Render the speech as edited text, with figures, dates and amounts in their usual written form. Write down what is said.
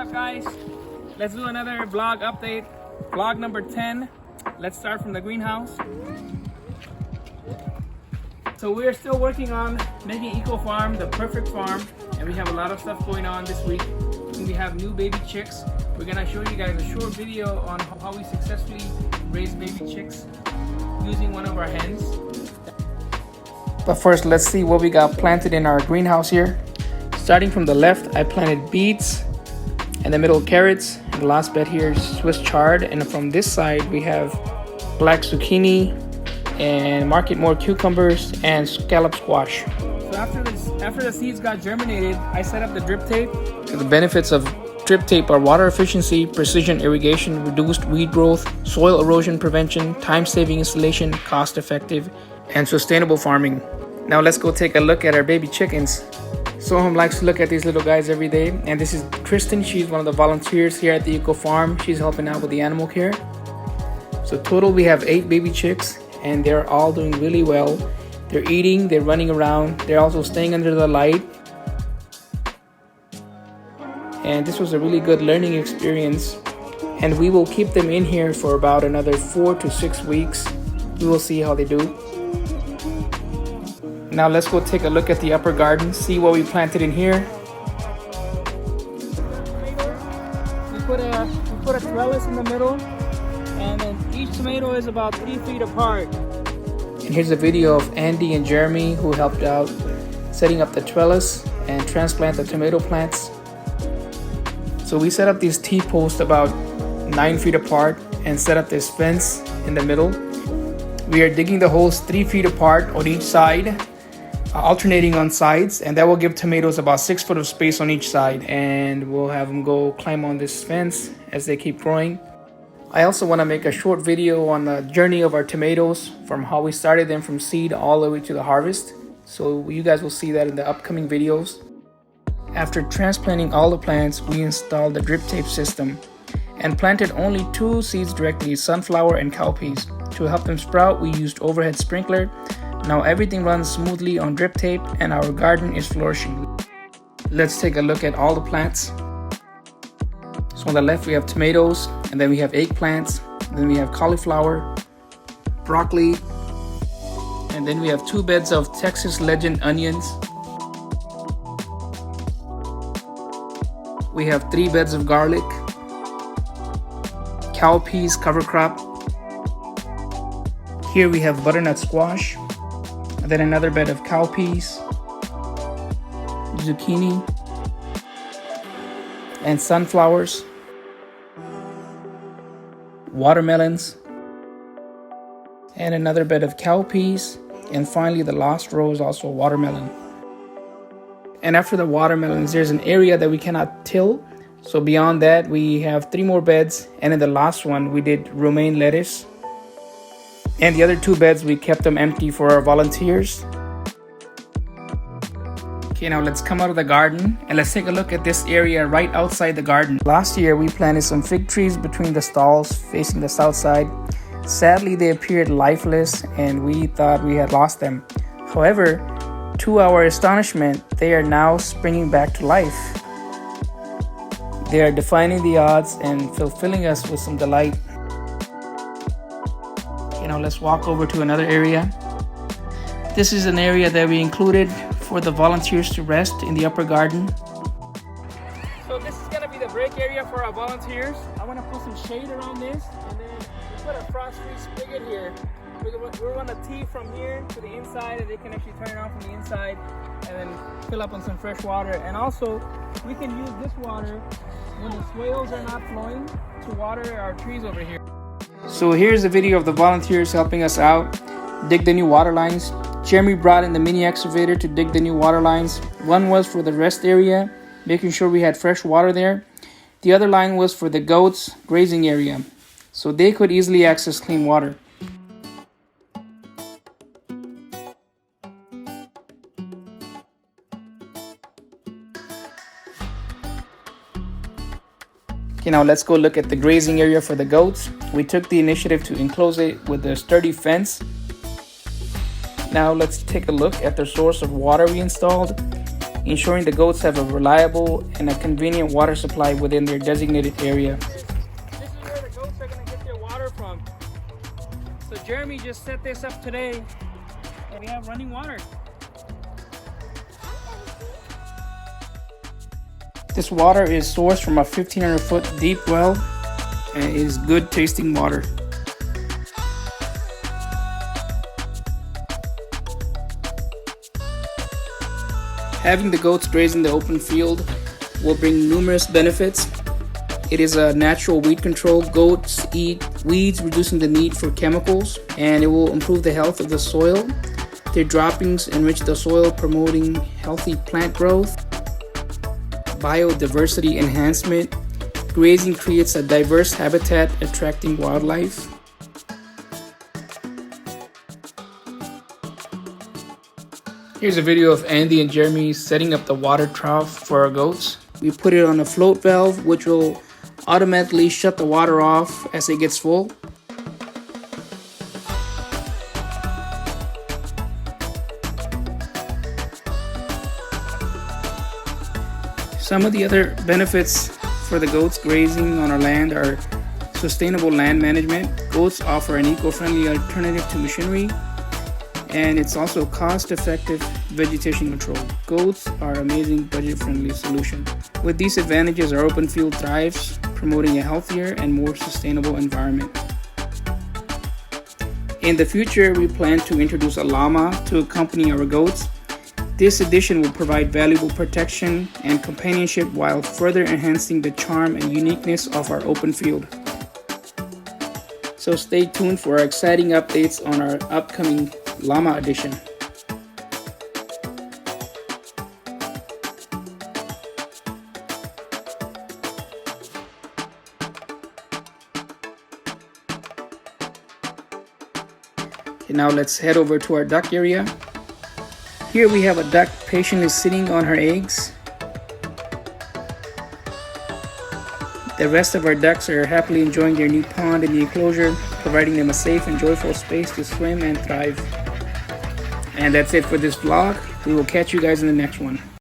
up, guys? Let's do another vlog update. Vlog number 10. Let's start from the greenhouse. So we're still working on making EcoFarm the perfect farm, and we have a lot of stuff going on this week. We have new baby chicks. We're gonna show you guys a short video on how we successfully raise baby chicks using one of our hens. But first, let's see what we got planted in our greenhouse here. Starting from the left, I planted beets, in the middle carrots, and the last bed here is Swiss chard, and from this side we have black zucchini and market more cucumbers and scallop squash. So after the seeds got germinated, I set up the drip tape. The benefits of drip tape are water efficiency, precision irrigation, reduced weed growth, soil erosion prevention, time-saving installation, cost-effective, and sustainable farming. Now let's go take a look at our baby chickens. Soham likes to look at these little guys every day, and this is Kristen. She's one of the volunteers here at the Eco Farm. She's helping out with the animal care. So total we have 8 baby chicks, and they're all doing really well. They're eating, they're running around, they're also staying under the light. And this was a really good learning experience, and we will keep them in here for about another 4 to 6 weeks. We will see how they do. Now let's go take a look at the upper garden, see what we planted in here. We put a trellis in the middle, and then each tomato is about 3 feet apart. And here's a video of Andy and Jeremy who helped out setting up the trellis and transplant the tomato plants. So we set up these T-posts about 9 feet apart and set up this fence in the middle. We are digging the holes 3 feet apart on each side, alternating on sides, and that will give tomatoes about 6 foot of space on each side, and we'll have them go climb on this fence as they keep growing. I also want to make a short video on the journey of our tomatoes, from how we started them from seed all the way to the harvest. So you guys will see that in the upcoming videos. After transplanting all the plants, we installed the drip tape system and planted only 2 seeds directly, sunflower and cowpeas. To help them sprout, we used overhead sprinkler. Now everything runs smoothly on drip tape and our garden is flourishing. Let's take a look at all the plants. So on the left we have tomatoes, and then we have eggplants, then we have cauliflower, broccoli, and then we have 2 beds of Texas Legend onions. We have 3 beds of garlic, cowpeas cover crop. Here we have butternut squash, and then another bed of cowpeas, zucchini, and sunflowers, watermelons, and another bed of cowpeas, and finally the last row is also watermelon. And after the watermelons, there's an area that we cannot till, so beyond that we have 3 more beds, and in the last one we did romaine lettuce, and the other 2 beds we kept them empty for our volunteers. Okay, now let's come out of the garden and let's take a look at this area right outside the garden. Last year we planted some fig trees between the stalls facing the south side. Sadly, they appeared lifeless and we thought we had lost them. However, to our astonishment, they are now springing back to life. They are defying the odds and fulfilling us with some delight. Okay, now let's walk over to another area. This is an area that we included for the volunteers to rest in the upper garden. So this is gonna be the break area for our volunteers. I wanna put some shade around this, and then we put a frost-free spigot here. We're on a tee from here to the inside, and they can actually turn it on from the inside and then fill up on some fresh water. And also, we can use this water when the swales are not flowing to water our trees over here. So here's a video of the volunteers helping us out dig the new water lines. Jeremy brought in the mini excavator to dig the new water lines. One was for the rest area, making sure we had fresh water there. The other line was for the goats' grazing area, so they could easily access clean water. Okay, now let's go look at the grazing area for the goats. We took the initiative to enclose it with a sturdy fence. Now let's take a look at the source of water we installed. ensuring the goats have a reliable and a convenient water supply within their designated area. This is where the goats are going to get their water from. So Jeremy just set this up today and we have running water. This water is sourced from a 1,500-foot deep well and it is good tasting water. Having the goats graze in the open field will bring numerous benefits. It is a natural weed control. Goats eat weeds, reducing the need for chemicals, and it will improve the health of the soil. Their droppings enrich the soil, promoting healthy plant growth. Biodiversity enhancement. Grazing creates a diverse habitat, attracting wildlife. Here's a video of Andy and Jeremy setting up the water trough for our goats. We put it on a float valve, which will automatically shut the water off as it gets full. Some of the other benefits for the goats grazing on our land are sustainable land management. Goats offer an eco-friendly alternative to machinery, and it's also cost-effective vegetation control. Goats are an amazing budget-friendly solution. With these advantages, our open field thrives, promoting a healthier and more sustainable environment. In the future, we plan to introduce a llama to accompany our goats. This addition will provide valuable protection and companionship while further enhancing the charm and uniqueness of our open field. So stay tuned for our exciting updates on our upcoming llama edition. Okay, now let's head over to our duck area. Here we have a duck patiently sitting on her eggs. The rest of our ducks are happily enjoying their new pond in the enclosure, providing them a safe and joyful space to swim and thrive. And that's it for this vlog. We will catch you guys in the next one.